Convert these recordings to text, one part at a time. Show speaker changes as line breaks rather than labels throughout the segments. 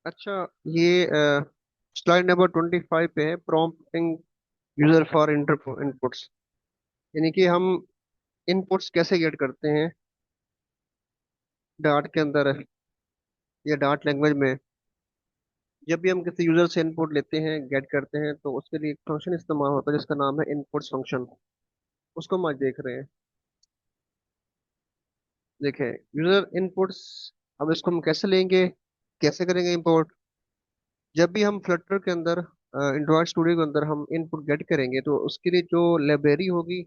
अच्छा, ये slide number 25 पे है, प्रॉम्प्टिंग यूजर फॉर इनपुट्स। यानी कि हम इनपुट्स कैसे गेट करते हैं डार्ट के अंदर या डार्ट लैंग्वेज में। जब भी हम किसी यूजर से इनपुट लेते हैं, गेट करते हैं, तो उसके लिए एक फंक्शन इस्तेमाल होता है जिसका नाम है इनपुट्स फंक्शन। उसको हम आज देख रहे हैं। देखें, यूजर इनपुट्स। अब इसको हम कैसे लेंगे, कैसे करेंगे इंपोर्ट। जब भी हम फ्लटर के अंदर, एंड्रॉयड स्टूडियो के अंदर हम इनपुट गेट करेंगे, तो उसके लिए जो लाइब्रेरी होगी,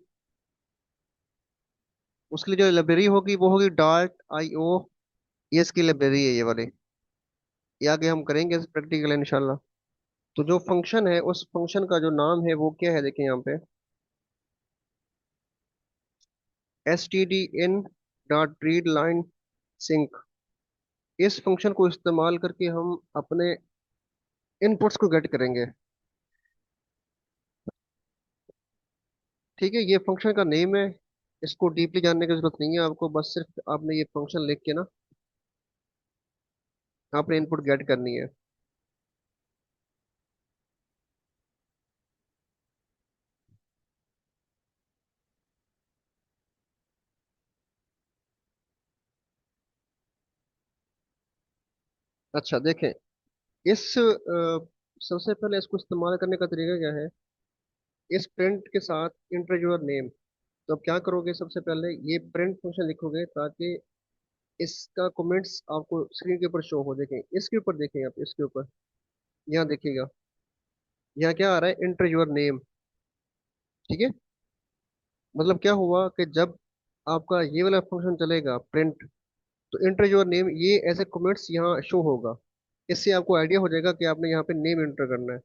वो होगी डॉट आई ओ। ये इसकी लाइब्रेरी है, ये वाली। ये आगे हम करेंगे प्रैक्टिकल इंशाल्लाह। तो जो फंक्शन है, उस फंक्शन का जो नाम है वो क्या है, देखें यहाँ पे, S T D in dot read line sync. इस फंक्शन को इस्तेमाल करके हम अपने इनपुट्स को गेट करेंगे। ठीक है, ये फंक्शन का नेम है। इसको डीपली जानने की जरूरत नहीं है आपको, बस सिर्फ आपने ये फंक्शन लिख के ना आपने इनपुट गेट करनी है। अच्छा देखें, सबसे पहले इसको इस्तेमाल करने का तरीका क्या है। इस प्रिंट के साथ इंटर योर नेम। तो अब क्या करोगे, सबसे पहले ये प्रिंट फंक्शन लिखोगे ताकि इसका कमेंट्स आपको स्क्रीन के ऊपर शो हो। देखें, इसके ऊपर देखें, आप इसके ऊपर यहाँ देखिएगा। यहाँ क्या आ रहा है, इंटर योर नेम। ठीक है, मतलब क्या हुआ कि जब आपका ये वाला फंक्शन चलेगा प्रिंट, तो इंटर योर नेम, ये ऐसे कमेंट्स यहाँ शो होगा। इससे आपको आइडिया हो जाएगा कि आपने यहाँ पे नेम इंटर करना है।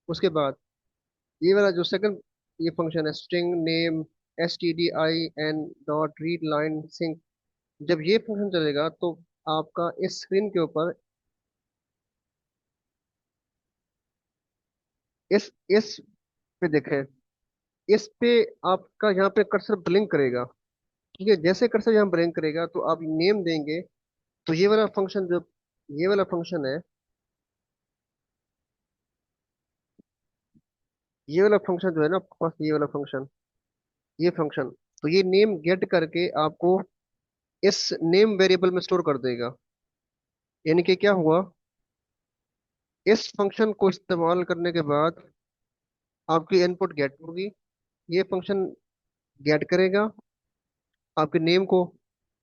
उसके बाद ये वाला जो सेकंड ये फंक्शन है, string name, S T D I N dot read line sync. जब ये फंक्शन चलेगा तो आपका इस स्क्रीन के ऊपर इस पे देखें, इस पे आपका यहाँ पे कर्सर ब्लिंक करेगा। ठीक है, जैसे कर्सर यहाँ ब्लिंक करेगा तो आप नेम देंगे। तो ये वाला फंक्शन है, ये वाला फंक्शन जो है ना, फर्स्ट ये वाला फंक्शन, ये फंक्शन, तो ये नेम गेट करके आपको इस नेम वेरिएबल में स्टोर कर देगा। यानी कि क्या हुआ, इस फंक्शन को इस्तेमाल करने के बाद आपकी इनपुट गेट होगी। ये फंक्शन गेट करेगा आपके नेम को।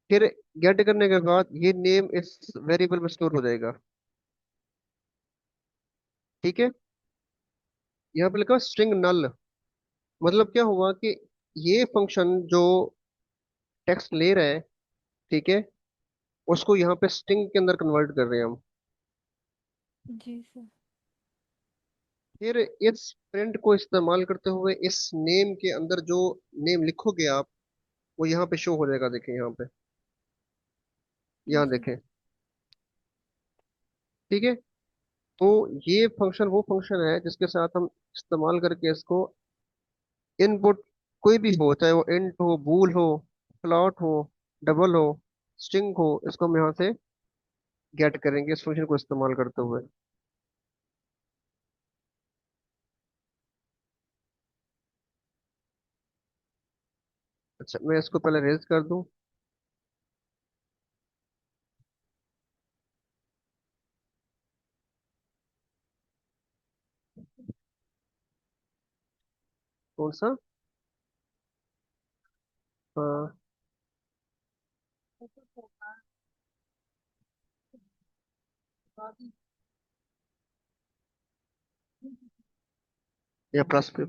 फिर गेट करने के बाद ये नेम इस वेरिएबल में स्टोर हो जाएगा। ठीक है, यहाँ पे लिखा स्ट्रिंग नल। मतलब क्या हुआ कि ये फंक्शन जो टेक्स्ट ले रहा है, ठीक है, उसको यहाँ पे स्ट्रिंग के अंदर कन्वर्ट कर रहे हैं हम।
जी सर।
फिर इस प्रिंट को इस्तेमाल करते हुए इस नेम के अंदर जो नेम लिखोगे आप, वो यहाँ पे शो हो जाएगा। देखें यहाँ पे,
जी
यहाँ
सर।
देखें। ठीक है, तो ये फंक्शन वो फंक्शन है जिसके साथ हम इस्तेमाल करके इसको इनपुट, कोई भी हो, चाहे वो इंट हो, बूल हो, फ्लॉट हो, डबल हो, स्ट्रिंग हो, इसको हम यहाँ से गेट करेंगे इस फंक्शन को इस्तेमाल करते हुए। अच्छा, मैं इसको पहले रेज कर दूं। कौन सा, हाँ, या प्लस पे।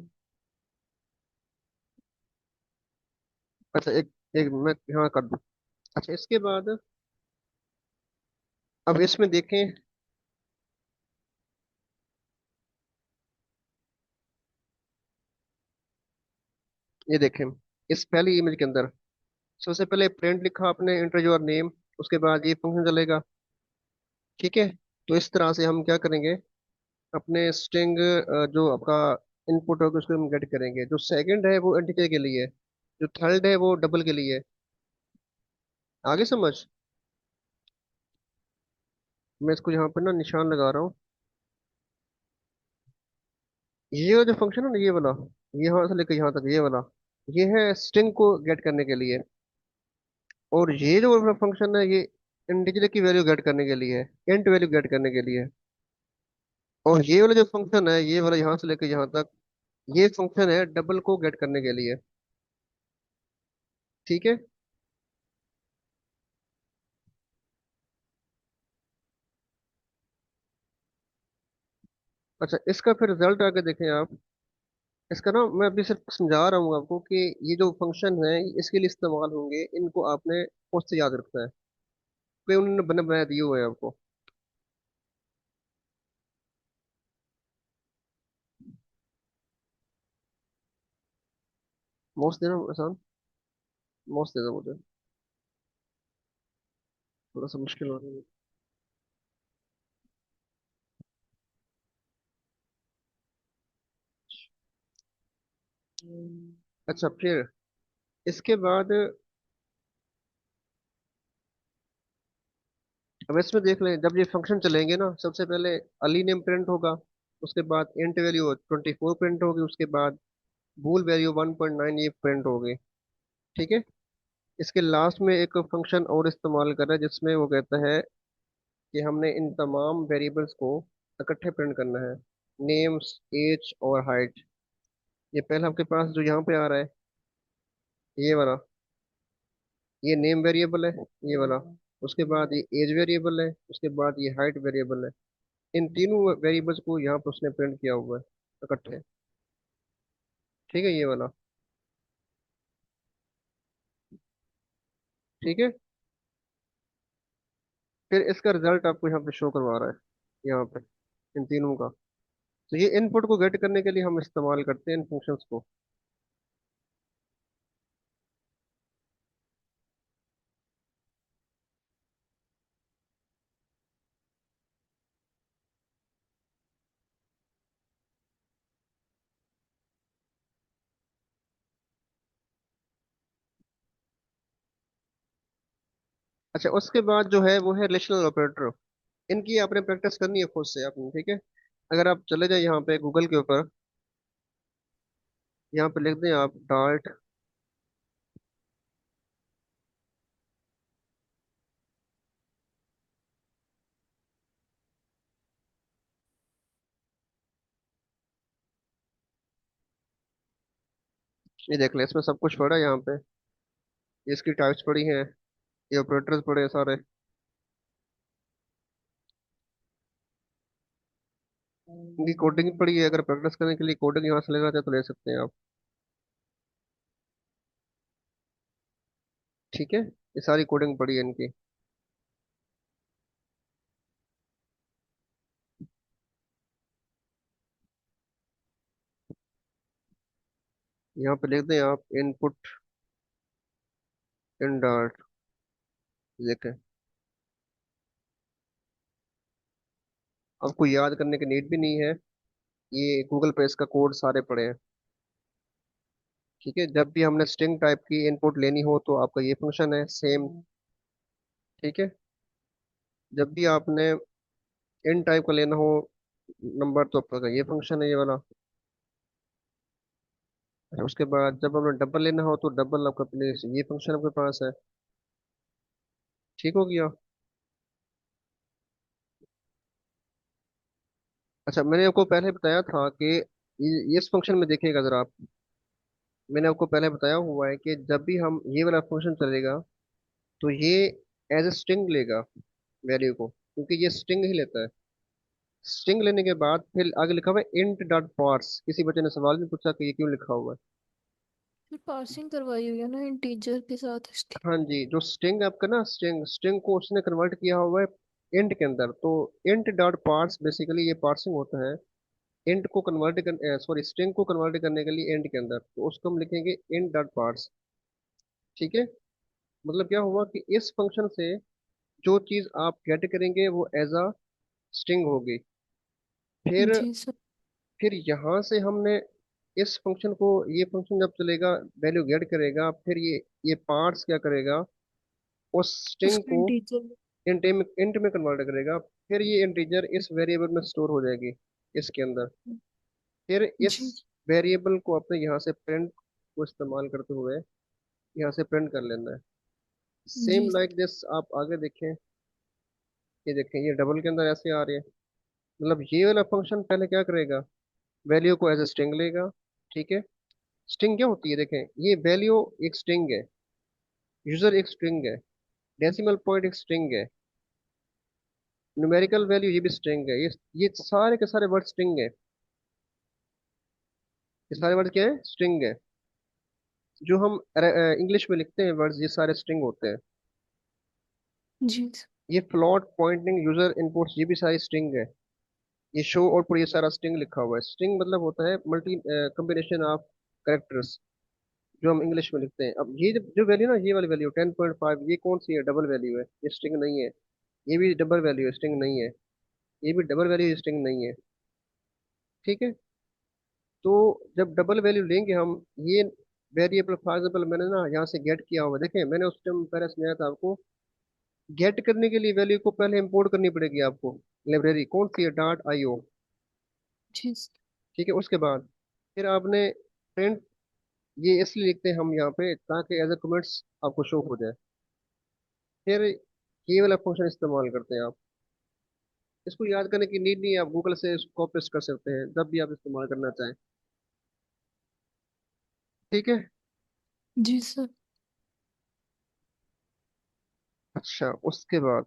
अच्छा, एक एक मैं यहाँ कर दूं। अच्छा, इसके बाद अब इसमें देखें, ये देखें, इस पहली इमेज के अंदर सबसे पहले प्रिंट लिखा आपने, इंटर योर नेम। उसके बाद ये फंक्शन चलेगा। ठीक है, तो इस तरह से हम क्या करेंगे, अपने स्ट्रिंग जो आपका इनपुट होगा उसको हम गेट करेंगे। जो सेकंड है वो इंटीजर के लिए है, जो थर्ड है वो डबल के लिए है। आगे समझ। मैं इसको यहाँ पे ना निशान लगा रहा हूँ। ये वाला जो फंक्शन है ना, ये वाला, यहाँ से लेकर यहाँ तक ये वाला, ये है स्ट्रिंग को गेट करने के लिए। और ये जो वाला फंक्शन है, ये इंटीजर की वैल्यू गेट करने के लिए है, इंट वैल्यू गेट करने के लिए है। और ये वाला जो फंक्शन है, ये वाला यहाँ से लेकर यहाँ तक, ये फंक्शन है डबल को गेट करने के लिए। ठीक है। अच्छा, इसका फिर रिजल्ट आगे देखें आप। इसका ना मैं अभी सिर्फ समझा रहा हूँ आपको कि ये जो फंक्शन है इसके लिए इस्तेमाल होंगे, इनको आपने खुद से याद रखना है, कोई उन्होंने बना बनाया दिए हुए हैं आपको। मोस्ट देना आसान, मोस्ट दे दो मुझे, थोड़ा सा मुश्किल हो रहा है। अच्छा, फिर इसके बाद अब इसमें देख लें, जब ये फंक्शन चलेंगे ना, सबसे पहले अली नेम प्रिंट होगा, उसके बाद इंट वैल्यू 24 प्रिंट होगी, उसके बाद बूल वैल्यू 1.9 ये प्रिंट होगी। ठीक है। इसके लास्ट में एक फंक्शन और इस्तेमाल कर रहा है जिसमें वो कहता है कि हमने इन तमाम वेरिएबल्स को इकट्ठे प्रिंट करना है, नेम्स, एज और हाइट। ये पहले आपके पास जो यहाँ पे आ रहा है, ये वाला, ये नेम वेरिएबल है, ये वाला। उसके बाद ये एज वेरिएबल है, उसके बाद ये हाइट वेरिएबल है। इन तीनों वेरिएबल्स को यहाँ पर उसने प्रिंट किया हुआ है इकट्ठे। ठीक है, ये वाला। ठीक है। फिर इसका रिजल्ट आपको यहाँ पे शो करवा रहा है, यहाँ पे, इन तीनों का। तो ये इनपुट को गेट करने के लिए हम इस्तेमाल करते हैं इन फंक्शंस को। अच्छा, उसके बाद जो है वो है रिलेशनल ऑपरेटर। इनकी आपने प्रैक्टिस करनी है खुद से आपने। ठीक है। अगर आप चले जाए यहाँ पे गूगल के ऊपर, यहाँ पे लिख दें आप डार्ट। ये देख ले, इसमें सब कुछ पड़ा है यहाँ पे। ये इसकी टाइप्स पड़ी हैं, ये ऑपरेटर्स पड़े हैं सारे। इनकी कोडिंग पड़ी है, अगर प्रैक्टिस करने के लिए कोडिंग यहाँ से लेना चाहे तो ले सकते हैं आप। ठीक है, ये सारी कोडिंग पड़ी है इनकी। यहाँ पे लिख दें आप इनपुट इन डार्ट। देखें, आपको याद करने की नीड भी नहीं है, ये गूगल पे इसका कोड सारे पड़े हैं। ठीक है। जब भी हमने स्ट्रिंग टाइप की इनपुट लेनी हो तो आपका ये फंक्शन है सेम। ठीक है। जब भी आपने इन टाइप का लेना हो नंबर तो आपका ये फंक्शन है, ये वाला। और उसके बाद जब हमें डबल लेना हो तो डबल आपका प्लेस, ये फंक्शन आपके पास है। ठीक हो गया। अच्छा, मैंने आपको पहले बताया था कि इस फंक्शन में देखिएगा जरा आप, मैंने आपको पहले बताया हुआ है कि जब भी हम ये वाला फंक्शन चलेगा तो ये एज ए स्ट्रिंग लेगा वैल्यू को, क्योंकि ये स्ट्रिंग ही लेता है। स्ट्रिंग लेने के बाद फिर आगे लिखा हुआ है इंट डॉट पार्स। किसी बच्चे ने सवाल भी पूछा कि ये क्यों लिखा हुआ है।
फिर पार्सिंग करवाई हुई है ना इंटीजर के साथ इसकी।
हाँ जी, जो स्ट्रिंग आपका ना, स्ट्रिंग स्ट्रिंग को उसने कन्वर्ट किया हुआ है इंट के अंदर। तो इंट डॉट पार्स बेसिकली ये पार्सिंग होता है। इंट को कन्वर्ट कर, सॉरी, स्ट्रिंग को कन्वर्ट करने के लिए इंट के अंदर, तो उसको हम लिखेंगे इंट डॉट पार्स। ठीक है। मतलब क्या हुआ कि इस फंक्शन से जो चीज आप गेट करेंगे वो एज अ स्ट्रिंग होगी। फिर
जी सर।
फिर यहाँ से हमने इस फंक्शन को, ये फंक्शन जब चलेगा वैल्यू गेट करेगा, फिर ये पार्स क्या करेगा, उस स्ट्रिंग
उसका
को,
इंटीजर।
इंट में कन्वर्ट करेगा। फिर ये इंटीजर इस वेरिएबल में स्टोर हो जाएगी इसके अंदर। फिर इस
जी।
वेरिएबल को अपने यहाँ से प्रिंट को इस्तेमाल करते हुए यहाँ से प्रिंट कर लेना है। Same
ji.
लाइक दिस आप आगे देखें। ये देखें, ये डबल के अंदर ऐसे आ रहे हैं। मतलब ये वाला फंक्शन पहले क्या करेगा, वैल्यू को एज ए स्ट्रिंग लेगा। ठीक है। स्ट्रिंग क्या होती है, देखें, ये वैल्यू एक स्ट्रिंग है, यूजर एक स्ट्रिंग है, डेसिमल पॉइंट एक स्ट्रिंग है, न्यूमेरिकल वैल्यू ये भी स्ट्रिंग है। ये सारे के सारे वर्ड स्ट्रिंग है। ये सारे वर्ड क्या है, स्ट्रिंग है। जो हम इंग्लिश में लिखते हैं वर्ड्स, ये सारे स्ट्रिंग होते हैं।
जी।
ये फ्लोट, पॉइंटिंग, यूजर इनपुट्स, ये भी सारी स्ट्रिंग है। ये शो आउटपुट, ये सारा स्ट्रिंग लिखा हुआ है। स्ट्रिंग मतलब होता है मल्टी कम्बिनेशन ऑफ कैरेक्टर्स, जो हम इंग्लिश में लिखते हैं। अब ये जो वैल्यू ना, ये वाली वैल्यू 10.5, ये कौन सी है, डबल वैल्यू है, ये स्ट्रिंग नहीं है। ये भी डबल वैल्यू है, स्ट्रिंग नहीं है। ये भी डबल वैल्यू, स्ट्रिंग नहीं है। ठीक है। तो जब डबल वैल्यू लेंगे हम, ये वेरिएबल फॉर एग्जाम्पल मैंने ना यहाँ से गेट किया हुआ, देखें मैंने उस टाइम पहले समझाया था आपको। गेट करने के लिए वैल्यू को पहले इंपोर्ट करनी पड़ेगी आपको। लाइब्रेरी कौन सी है, डॉट आई ओ।
जी।
ठीक है। उसके बाद फिर आपने प्रिंट, ये इसलिए लिखते हैं हम यहाँ पे ताकि एज ए कमेंट्स आपको शो हो जाए। फिर ये वाला फंक्शन इस्तेमाल करते हैं आप। इसको याद करने की नीड नहीं है, आप गूगल से इसको कॉपी पेस्ट कर सकते हैं जब भी आप इस्तेमाल करना चाहें। ठीक है।
जी सर।
अच्छा, उसके बाद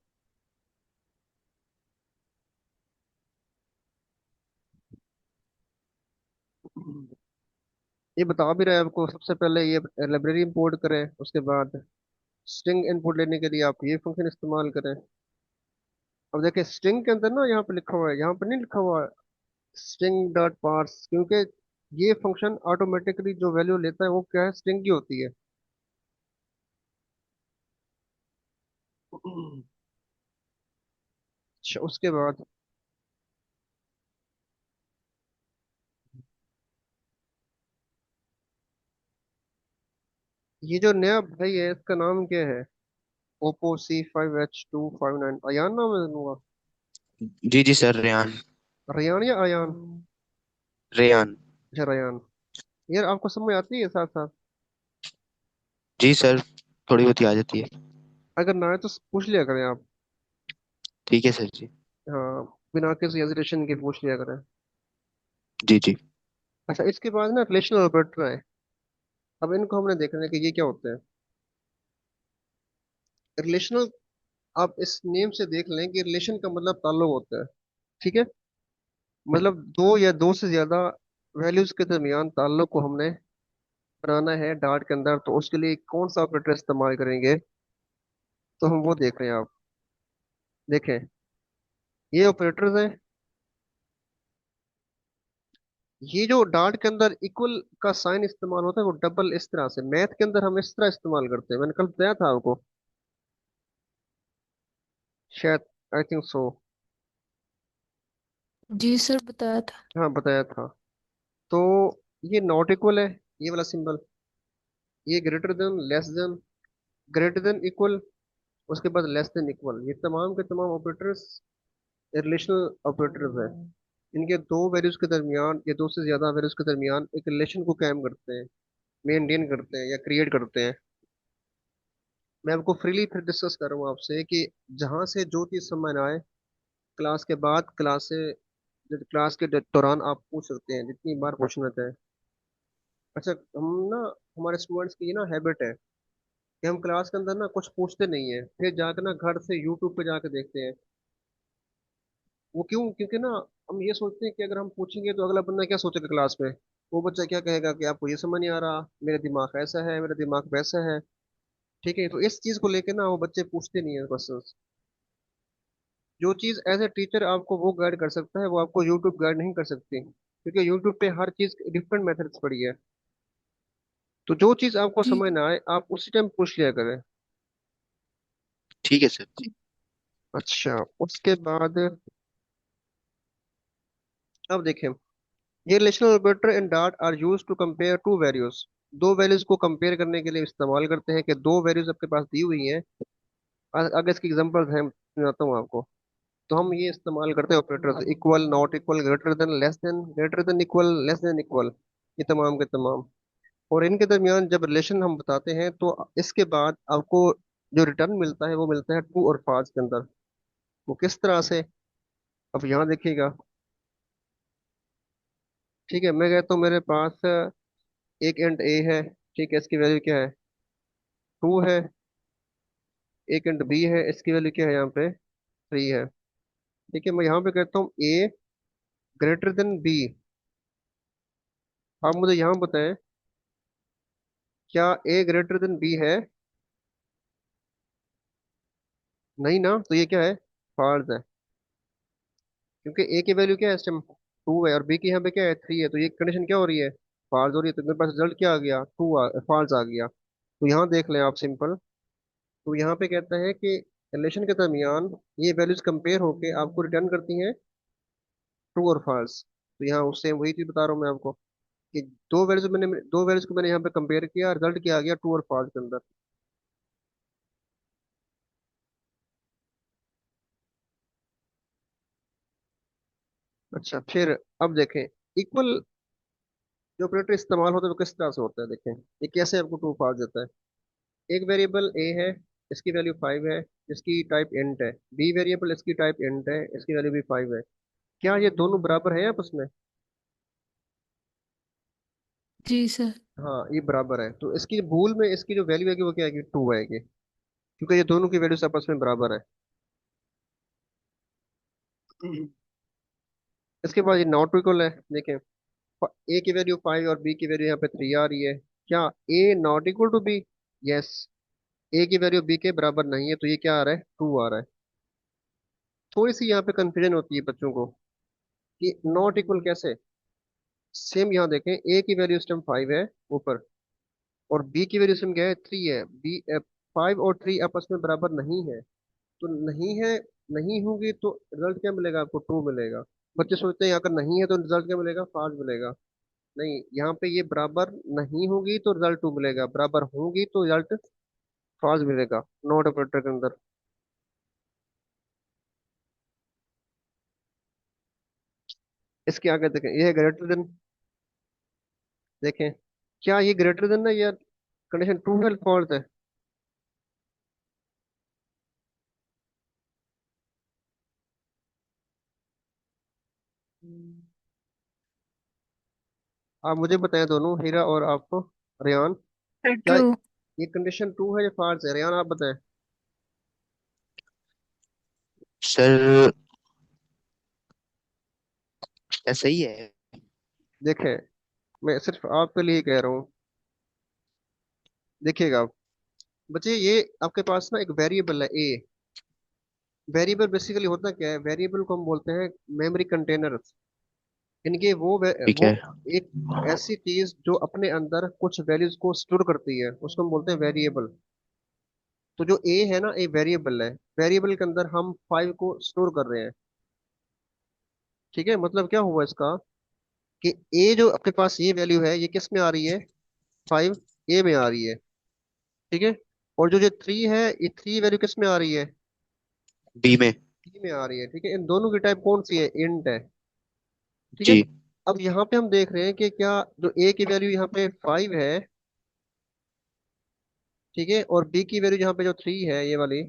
ये बता भी रहा है आपको, सबसे पहले ये लाइब्रेरी इंपोर्ट करें, उसके बाद स्ट्रिंग इनपुट लेने के लिए आप ये फंक्शन इस्तेमाल करें। अब देखिए स्ट्रिंग के अंदर ना यहाँ पे लिखा हुआ है, यहाँ पे नहीं लिखा हुआ स्ट्रिंग डॉट पार्स, क्योंकि ये फंक्शन ऑटोमेटिकली जो वैल्यू लेता है वो क्या है, स्ट्रिंग की होती है। अच्छा, उसके बाद ये जो नया भाई है, इसका नाम क्या है, ओप्पो C5H259, अयान नाम है इनका।
जी जी सर, रेयान।
रयान या अयान।
रेयान।
अच्छा, रयान। यार आपको समझ आती है साथ साथ।
जी सर, थोड़ी बहुत ही आ जाती है।
अगर ना आए तो पूछ लिया करें आप।
ठीक है सर जी।
हाँ, बिना किसी हेजिटेशन के पूछ लिया करें।
जी जी।
अच्छा, इसके बाद ना रिलेशनल ऑपरेटर है। अब इनको हमने देखना है कि ये क्या होते हैं। रिलेशनल, आप इस नेम से देख लें कि रिलेशन का मतलब ताल्लुक होता है। ठीक है। मतलब दो या दो से ज्यादा वैल्यूज के दरमियान ताल्लुक को हमने बनाना है डार्ट के अंदर, तो उसके लिए कौन सा ऑपरेटर इस्तेमाल करेंगे, तो हम वो देख रहे हैं। आप देखें, ये ऑपरेटर्स हैं। ये जो डार्ट के अंदर इक्वल का साइन इस्तेमाल होता है, वो डबल इस तरह से मैथ के अंदर हम इस तरह इस्तेमाल करते हैं। मैंने कल बताया था आपको, शायद, I think so.
Ji sir, बताया था।
हाँ, बताया था। तो ये नॉट इक्वल है, ये वाला सिंबल। ये greater than, less than, greater than, equal, उसके बाद लेस देन इक्वल, ये तमाम के तमाम ऑपरेटर्स रिलेशनल ऑपरेटर्स हैं। इनके दो वैल्यूज के दरमियान या दो से ज्यादा वैल्यूज के दरमियान एक रिलेशन को कायम करते हैं, मेंटेन करते हैं या क्रिएट करते हैं। मैं आपको फ्रीली फिर डिस्कस कर रहा हूँ आपसे कि जहाँ से जो चीज़ समझ में आए, क्लास के बाद, क्लास के दौरान आप पूछ सकते हैं जितनी बार पूछना चाहें। अच्छा, हम ना, हमारे स्टूडेंट्स की ये ना हैबिट है कि हम क्लास के अंदर ना कुछ पूछते नहीं है, फिर जाकर ना घर से यूट्यूब पे जाकर देखते हैं। वो क्यों, क्योंकि ना हम ये सोचते हैं कि अगर हम पूछेंगे तो अगला बंदा क्या सोचेगा क्लास में। वो बच्चा क्या कहेगा कि आपको ये समझ नहीं आ रहा, मेरा दिमाग ऐसा है, मेरा दिमाग वैसा है। ठीक है। तो इस चीज को लेके ना वो बच्चे पूछते नहीं है क्वेश्चन। जो चीज एज ए टीचर आपको वो गाइड कर सकता है, वो आपको यूट्यूब गाइड नहीं कर सकती, क्योंकि यूट्यूब पे हर चीज डिफरेंट मेथड्स पड़ी है। तो जो चीज आपको
जी।
समझ ना आए, आप उसी टाइम पूछ लिया करें।
ठीक है सर जी।
अच्छा, उसके बाद अब देखें, ये relational operator in Dart are use to compare two values. दो वैल्यूज को कंपेयर करने के लिए इस्तेमाल करते हैं कि दो वैल्यूज आपके पास दी हुई हैं, आगे इसकी एग्जांपल्स हैं, सुनाता हूँ आपको। तो हम ये इस्तेमाल करते हैं operators, equal, not equal, greater than equal, less than equal, ये तमाम के तमाम। और इनके दरमियान जब रिलेशन हम बताते हैं तो इसके बाद आपको जो रिटर्न मिलता है वो मिलता है ट्रू और फॉल्स के अंदर। वो किस तरह से, अब यहाँ देखिएगा। ठीक है, मैं कहता हूँ मेरे पास एक एंड ए है। ठीक है, इसकी वैल्यू क्या है, 2 है। एक एंड बी है, इसकी वैल्यू क्या है यहाँ पे, 3 है। ठीक है, मैं यहाँ पे कहता हूँ ए ग्रेटर देन बी। आप मुझे यहाँ बताएं, क्या ए ग्रेटर देन बी है? नहीं ना, तो ये क्या है, फॉल्स है। क्योंकि ए की वैल्यू क्या है इस टाइम, 2 है, और बी की यहाँ पे क्या है, 3 है। तो ये कंडीशन क्या हो रही है, फॉल्स हो रही है। तो मेरे पास रिजल्ट क्या आ गया, फॉल्स आ गया। तो यहाँ देख लें आप सिंपल। तो यहाँ पे कहता है कि रिलेशन के दरमियान ये वैल्यूज कंपेयर होके आपको रिटर्न करती हैं ट्रू और फॉल्स। तो यहाँ उससे वही चीज बता रहा हूँ मैं आपको कि दो वैल्यूज को मैंने यहाँ पे कंपेयर किया, रिजल्ट क्या आ गया, ट्रू और फॉल्स के अंदर। अच्छा, फिर अब देखें, इक्वल जो ऑपरेटर इस्तेमाल होता है वो किस तरह से होता है, देखें ये कैसे आपको ट्रू फॉल्स देता है। एक वेरिएबल ए है, इसकी वैल्यू 5 है, इसकी टाइप इंट है। बी वेरिएबल, इसकी टाइप इंट है, इसकी वैल्यू भी 5 है। क्या ये दोनों बराबर है आपस में?
जी सर।
हाँ, ये बराबर है। तो इसकी भूल में इसकी जो वैल्यू आएगी वो क्या आएगी, 2 आएगी, क्योंकि ये दोनों की वैल्यूज आपस में बराबर है। इसके बाद ये नॉट इक्वल है, देखें। ए की वैल्यू 5 और बी की वैल्यू यहाँ पे 3 आ रही है। क्या A not equal to B? Yes. A की वैल्यू बी के बराबर नहीं है, तो ये क्या आ रहा है, 2 आ रहा है। थोड़ी सी यहाँ पे कंफ्यूजन होती है बच्चों को कि नॉट इक्वल कैसे। सेम यहाँ देखें, ए की वैल्यू इस टाइम 5 है ऊपर, और बी की वैल्यू इस टाइम क्या है, 3 है। बी 5 और 3 आपस में बराबर नहीं है। तो नहीं है, नहीं होगी तो रिजल्ट क्या मिलेगा आपको, ट्रू मिलेगा। बच्चे सोचते हैं अगर नहीं है तो रिजल्ट क्या मिलेगा, फॉल्स मिलेगा। नहीं, यहाँ पे ये बराबर नहीं होगी तो रिजल्ट ट्रू मिलेगा, बराबर होगी तो रिजल्ट फॉल्स मिलेगा, नॉट ऑपरेटर के अंदर। इसके आगे देखें, ये है ग्रेटर देन। देखें, क्या ये ग्रेटर देन है या कंडीशन ट्रू है फॉल्स है? आप मुझे बताएं दोनों, हीरा और आपको, रेयान, क्या
ट्रू।
ये कंडीशन ट्रू है या फॉल्स है, रेयान आप बताएं।
सर क्या सही है?
देखें, मैं सिर्फ आपके लिए कह रहा हूँ, देखिएगा आप बच्चे, ये आपके पास ना एक वेरिएबल है ए। वेरिएबल बेसिकली होता क्या है, वेरिएबल को हम बोलते हैं मेमोरी कंटेनर। इनके
ठीक
वो
है।
एक ऐसी चीज जो अपने अंदर कुछ वैल्यूज को स्टोर करती है, उसको हम बोलते हैं वेरिएबल। तो जो ए है ना, ए वेरिएबल है। वेरिएबल के अंदर हम 5 को स्टोर कर रहे हैं। ठीक है, मतलब क्या हुआ इसका कि ए जो आपके पास ये वैल्यू है, ये किस में आ रही है, 5 ए में आ रही है। ठीक है, और जो ये 3 है, ये 3 वैल्यू किस में आ रही है,
बी में।
सी में आ रही है। ठीक है, इन दोनों की टाइप कौन सी है, इंट है। ठीक है,
जी।
अब यहाँ पे हम देख रहे हैं कि क्या जो ए की वैल्यू यहाँ पे 5 है, ठीक है, और बी की वैल्यू यहाँ पे जो 3 है ये वाली,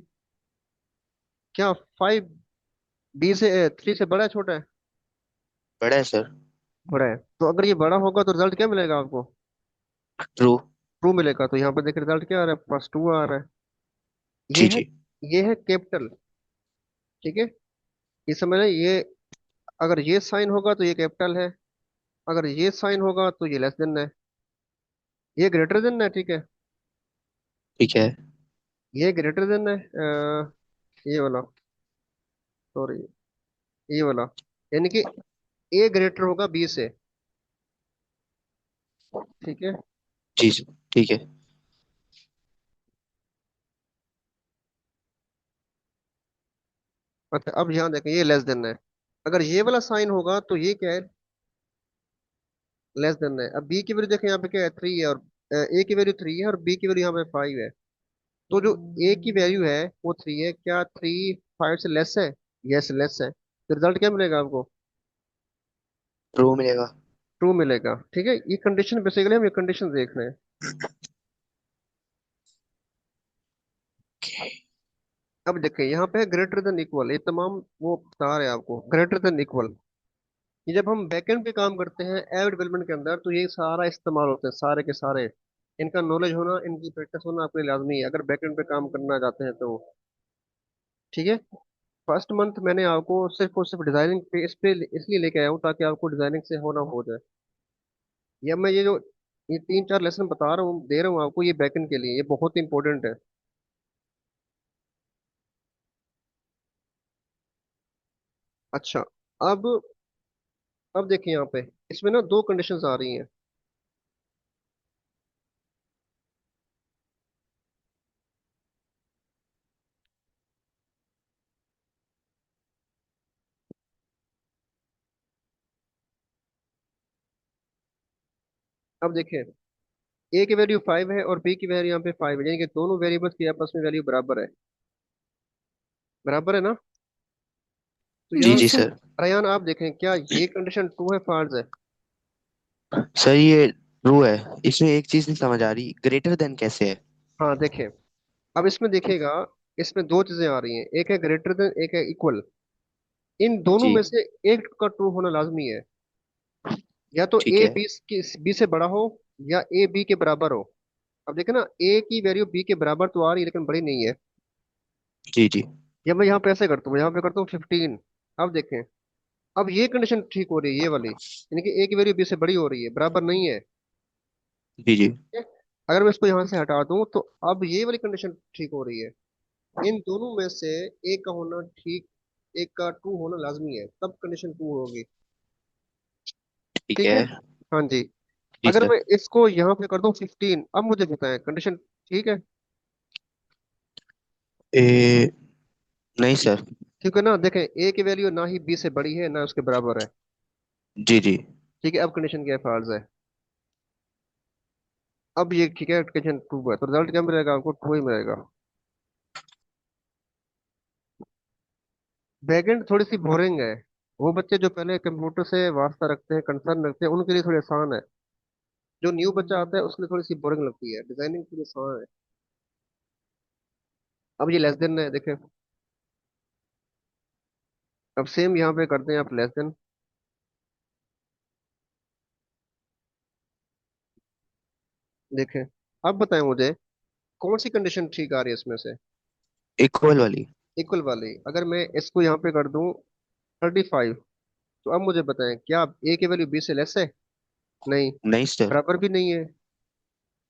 क्या 5 बी से 3 से बड़ा है, छोटा है?
बड़ा है सर।
बड़ा है। तो अगर ये बड़ा होगा तो रिजल्ट क्या मिलेगा आपको,
ट्रू।
ट्रू मिलेगा। तो यहाँ पे देखिए रिजल्ट क्या आ रहा है, प्लस 2 आ रहा है। ये
जी
है,
जी।
ये है कैपिटल। ठीक है, ये समझ रहे हैं? ये अगर ये साइन होगा तो ये कैपिटल है, अगर ये साइन होगा तो ये लेस देन है, ये ग्रेटर देन है। ठीक है,
ठीक है।
ये ग्रेटर देन है, ये वाला, सॉरी, ये वाला, यानी कि ए ग्रेटर होगा बी से। ठीक है,
जी जी, ठीक है।
अच्छा अब यहाँ देखें, ये लेस देन है। अगर ये वाला साइन होगा तो ये क्या है, लेस देन है। अब बी की वैल्यू देखें, यहाँ पे क्या है, 3 है, और ए की वैल्यू 3 है और बी की वैल्यू यहाँ पे 5 है। तो जो ए की वैल्यू है वो 3 है, क्या 3 5 से लेस है? यस, लेस है, तो रिजल्ट क्या मिलेगा आपको?
ट्रू मिलेगा।
ट्रू मिलेगा। ठीक है, ये कंडीशन बेसिकली हम ये कंडीशन देख रहे हैं। अब देखें यहाँ पे ग्रेटर देन इक्वल, ये तमाम वो बता रहे हैं आपको ग्रेटर देन इक्वल। ये जब हम बैकएंड पे काम करते हैं ऐप डेवलपमेंट के अंदर तो ये सारा इस्तेमाल होते हैं, सारे के सारे। इनका नॉलेज होना, इनकी प्रैक्टिस होना आपके लिए लाजमी है अगर बैकएंड पे काम करना चाहते हैं तो। ठीक है। फर्स्ट मंथ मैंने आपको सिर्फ और सिर्फ डिजाइनिंग पे इस पे इसलिए लेके आया हूँ ताकि आपको डिजाइनिंग से होना हो जाए। या मैं ये जो ये 3 4 लेसन बता रहा हूँ, दे रहा हूँ आपको, ये बैकएंड के लिए ये बहुत इंपॉर्टेंट है। अच्छा, अब अब देखिए यहाँ पे इसमें ना दो कंडीशंस आ रही हैं। अब देखिए, ए की वैल्यू 5 है और बी की वैल्यू यहाँ पे 5 है, यानी कि दोनों वेरिएबल्स की आपस में वैल्यू बराबर है। बराबर है ना? तो
जी
यहाँ
जी
जी
सर।
सर।
रयान आप देखें क्या ये कंडीशन ट्रू है फॉल्स है?
सर ये ट्रू है। इसमें एक चीज नहीं समझ आ रही, ग्रेटर देन कैसे है?
हाँ देखें, अब इसमें देखिएगा, इसमें दो चीजें आ रही हैं, एक है ग्रेटर देन, एक है इक्वल। इन दोनों
जी
में से एक का ट्रू होना लाजमी है। या तो
ठीक
ए
है।
बी से बड़ा हो या ए बी के बराबर हो। अब देखें ना, ए की वैल्यू बी के बराबर तो आ रही है लेकिन बड़ी नहीं है।
जी जी।
या मैं यहाँ पे ऐसे करता हूँ, यहाँ पे करता हूँ 15। अब देखें, अब ये कंडीशन ठीक हो रही है, ये वाली, यानी कि ए की वैल्यू बी से बड़ी हो रही है, बराबर नहीं है।
जी जी।
ठीक है? अगर मैं इसको यहाँ से हटा दूं तो अब ये वाली कंडीशन ठीक हो रही है। इन दोनों में से एक का होना ठीक, एक का ट्रू होना लाजमी है, तब कंडीशन ट्रू होगी।
ठीक
ठीक है।
है।
हाँ जी।
जी
अगर
सर।
मैं इसको यहाँ पे कर दूं 15, अब मुझे बताएं कंडीशन ठीक है?
ए नहीं सर।
ठीक है ना? देखें, ए की वैल्यू ना ही बी से बड़ी है ना उसके बराबर है।
जी जी।
ठीक है, अब कंडीशन क्या है? फॉल्स है। अब ये ठीक है, कंडीशन ट्रू है, तो रिजल्ट क्या मिलेगा आपको? ट्रू ही मिलेगा। बैकएंड थोड़ी सी बोरिंग है। वो बच्चे जो पहले कंप्यूटर से वास्ता रखते हैं, कंसर्न रखते हैं, उनके लिए थोड़ी आसान है। जो न्यू बच्चा आता है उसके लिए थोड़ी सी बोरिंग लगती है, डिजाइनिंग थोड़ी आसान है। अब ये लेस देन है, देखें। अब सेम यहाँ पे करते हैं आप लेस देन। देखें, अब बताएं मुझे कौन सी कंडीशन ठीक आ रही है इसमें से?
इक्वल वाली।
इक्वल वाली। अगर मैं इसको यहाँ पे कर दूं 35, तो अब मुझे बताएं क्या ए की वैल्यू बी से लेस है? नहीं।
नहीं सर।
बराबर भी नहीं है।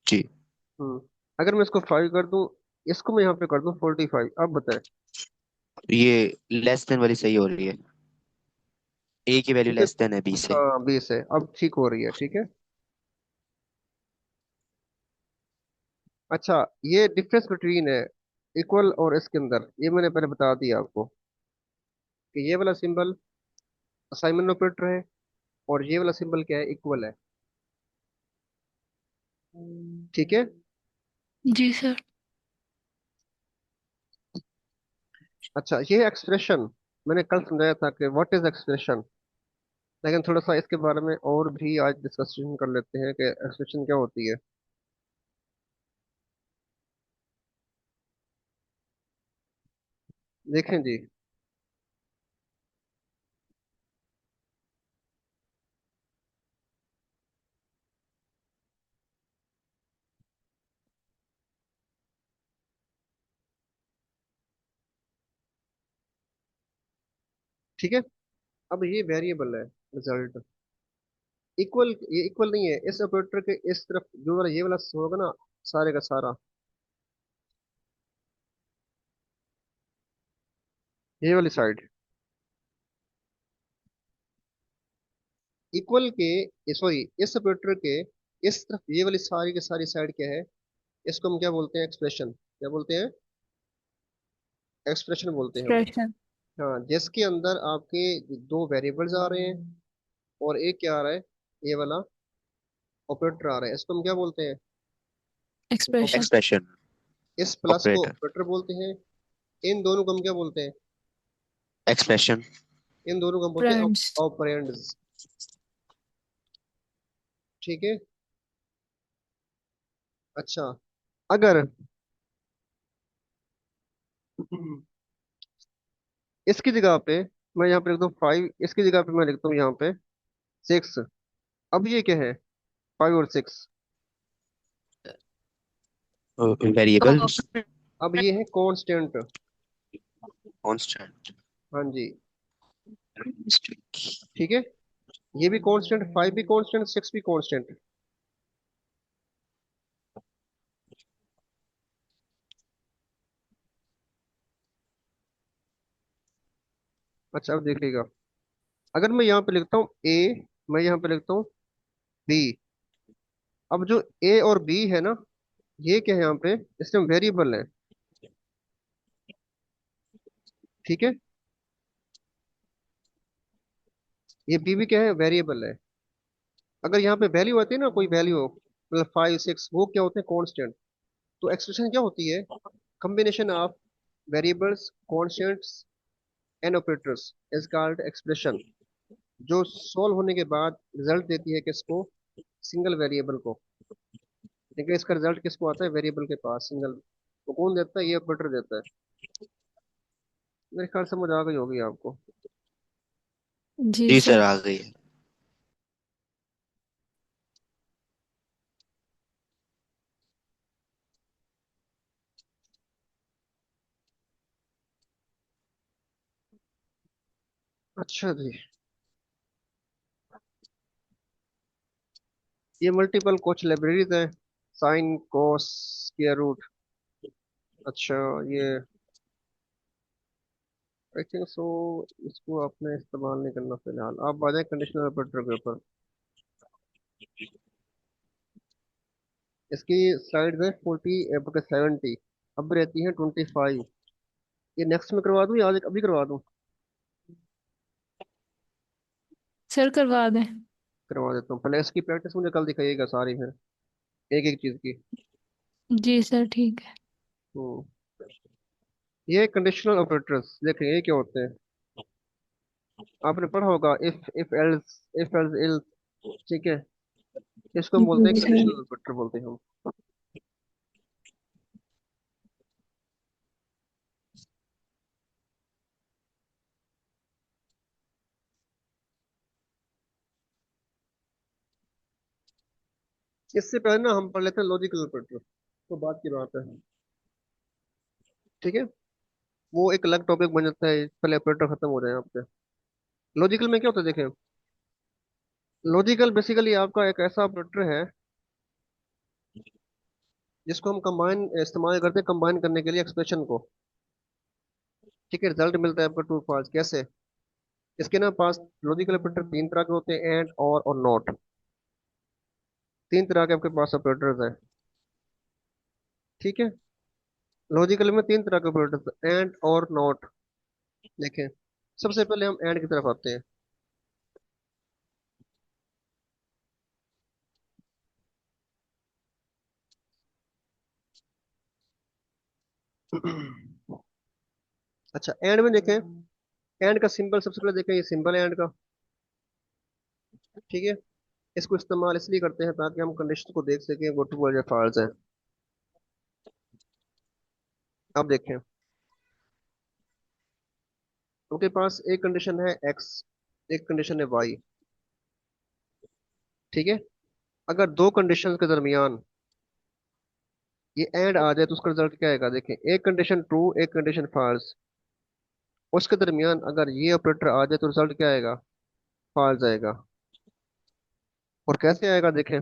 जी।
हम्म। अगर मैं इसको 5 कर दूं, इसको मैं यहाँ पे कर दूं 45, अब बताएं।
ये लेस देन वाली सही हो रही है। ए की वैल्यू
ठीक है।
लेस देन है बी से।
हाँ 20 है, अब ठीक हो रही है। ठीक है। अच्छा, ये डिफरेंस बिटवीन है इक्वल और इसके अंदर, ये मैंने पहले बता दिया आपको कि ये वाला सिंबल असाइनमेंट ऑपरेटर है और ये वाला सिंबल क्या है? इक्वल है। ठीक है।
जी सर।
अच्छा, ये एक्सप्रेशन मैंने कल समझाया था कि व्हाट इज एक्सप्रेशन, लेकिन थोड़ा सा इसके बारे में और भी आज डिस्कशन कर लेते हैं कि एक्सप्रेशन क्या होती है। देखें जी, ठीक है। अब ये वेरिएबल है रिजल्ट, इक्वल, ये इक्वल नहीं है इस ऑपरेटर के इस तरफ, जो वाला ये वाला होगा ना, सारे का सारा, ये वाली साइड इक्वल के, सॉरी इस ऑपरेटर के इस तरफ ये वाली सारी की सारी साइड क्या है? इसको हम क्या बोलते हैं? एक्सप्रेशन। क्या बोलते हैं? एक्सप्रेशन बोलते हैं हम।
एक्सप्रेशन।
हाँ, जिसके अंदर आपके दो वेरिएबल्स आ रहे हैं और एक क्या आ रहा है? ये वाला ऑपरेटर आ रहा है, इसको हम क्या बोलते हैं?
एक्सप्रेशन।
एक्सप्रेशन।
इस प्लस को
ऑपरेटर।
ऑपरेटर बोलते हैं। इन दोनों को हम क्या बोलते हैं?
एक्सप्रेशन।
इन दोनों को हम बोलते हैं
फ्रेंड्स।
ऑपरेंड्स। ठीक है। अच्छा, अगर इसकी जगह पे मैं यहाँ पे लिख दूँ 5, इसकी जगह पे मैं लिखता हूँ यहाँ पे 6। अब ये क्या है? 5 और 6।
वेरिएबल।
अब ये है कांस्टेंट।
कांस्टेंट।
हाँ जी। ठीक है। ये भी कांस्टेंट, 5 भी कांस्टेंट, 6 भी कांस्टेंट। अच्छा, अब देख लीजिएगा। अगर मैं यहाँ पे लिखता हूँ ए, मैं यहाँ पे लिखता हूँ बी। अब जो ए और बी है ना, ये क्या है यहाँ पे? इसमें वेरिएबल है। ठीक है। ये बी भी क्या है? वेरिएबल है। अगर यहाँ पे वैल्यू आती है ना, कोई वैल्यू मतलब 5 6, वो क्या होते हैं? कॉन्स्टेंट। तो एक्सप्रेशन क्या होती है? Combination of variables, constants and operators is called expression. जो सोल्व होने के बाद रिजल्ट देती है किसको? सिंगल वेरिएबल को। लेकिन इसका रिजल्ट किसको आता है? वेरिएबल के पास, सिंगल। तो कौन देता है? ये ऑपरेटर देता है। मेरे ख्याल समझ आ गई होगी आपको।
जी
जी सर,
सर।
आ गई है।
अच्छा जी। ये मल्टीपल कुछ लाइब्रेरीज हैं। साइन, कोस, स्क्वायर रूट। अच्छा, ये आई थिंक सो, इसको आपने इस्तेमाल नहीं करना फिलहाल। आप आ जाए कंडीशनल ऑपरेटर के ऊपर। इसकी स्लाइड है 40 70, अब रहती है 25। ये नेक्स्ट में करवा दूँ या आज अभी करवा दूँ?
सर करवा दें।
करवा देता हूँ। पहले इसकी प्रैक्टिस मुझे कल दिखाइएगा सारी, फिर एक एक चीज की।
जी सर ठीक है।
हम्म। ये कंडीशनल ऑपरेटर्स देखें, ये क्या होते हैं? आपने पढ़ा होगा, if else, if else ills. ठीक है। इसको हम बोलते
जी
हैं
सर।
कंडीशनल ऑपरेटर बोलते हैं हम। इससे पहले ना हम पढ़ लेते हैं लॉजिकल ऑपरेटर, तो बात की बात है। ठीक है। वो एक अलग टॉपिक बन जाता है, पहले ऑपरेटर खत्म हो जाए आपके। लॉजिकल में क्या होता है देखें। लॉजिकल बेसिकली आपका एक ऐसा ऑपरेटर है जिसको हम कंबाइन इस्तेमाल करते हैं, कंबाइन करने के लिए एक्सप्रेशन को। ठीक है। रिजल्ट मिलता है आपका ट्रू फॉल्स। कैसे? इसके ना पास लॉजिकल ऑपरेटर 3 तरह के होते हैं, एंड और नॉट। 3 तरह के आपके पास ऑपरेटर्स हैं। ठीक है। लॉजिकल में 3 तरह के ऑपरेटर्स, एंड और नॉट। देखें, सबसे पहले हम एंड की तरफ आते हैं। अच्छा, एंड में देखें, एंड का सिंबल सबसे पहले देखें, ये सिंबल है एंड का। ठीक है। इसको इस्तेमाल इसलिए करते हैं ताकि हम कंडीशन को देख सकें, वो ट्रू या फॉल्स है। अब देखें, उनके पास एक कंडीशन है एक्स, एक कंडीशन है वाई। ठीक है। अगर दो कंडीशन के दरमियान ये एंड आ जाए तो उसका रिजल्ट क्या आएगा? देखें, एक कंडीशन ट्रू, एक कंडीशन फॉल्स। उसके दरमियान अगर ये ऑपरेटर आ जाए तो रिजल्ट क्या आएगा? फॉल्स आएगा। और कैसे आएगा देखें।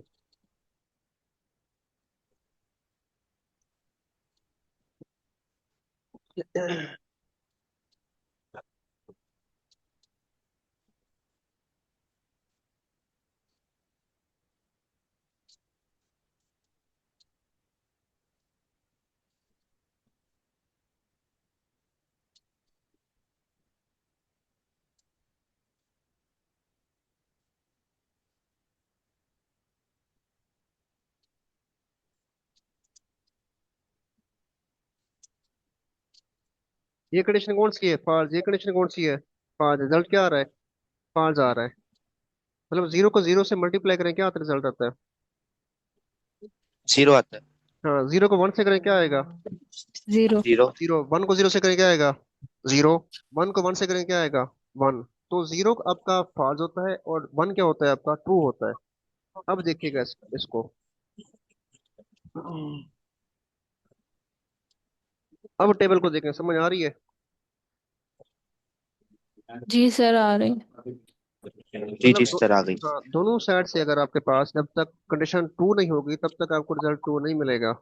ये कंडीशन कौन सी है, फॉल्स। ये कंडीशन कौन सी है, फॉल्स। रिजल्ट क्या आ रहा है, फॉल्स आ रहा है। मतलब जीरो को जीरो से मल्टीप्लाई करें क्या रिजल्ट आता है।
0 आता है।
हाँ, जीरो को वन से करें क्या आएगा,
जीरो।
0।
जीरो। वन को जीरो से करें क्या आएगा, जीरो। वन को वन से करें क्या आएगा, वन। तो जीरो आपका फॉल्स होता है और वन क्या होता है आपका, ट्रू होता है। अब देखिएगा इसको। अब टेबल को देखें, समझ आ रही है।
जी सर, आ रहे हैं।
जी
मतलब
जी सर, आ गई।
हाँ, दोनों साइड से अगर आपके पास जब तक कंडीशन ट्रू नहीं होगी तब तक आपको रिजल्ट ट्रू नहीं मिलेगा।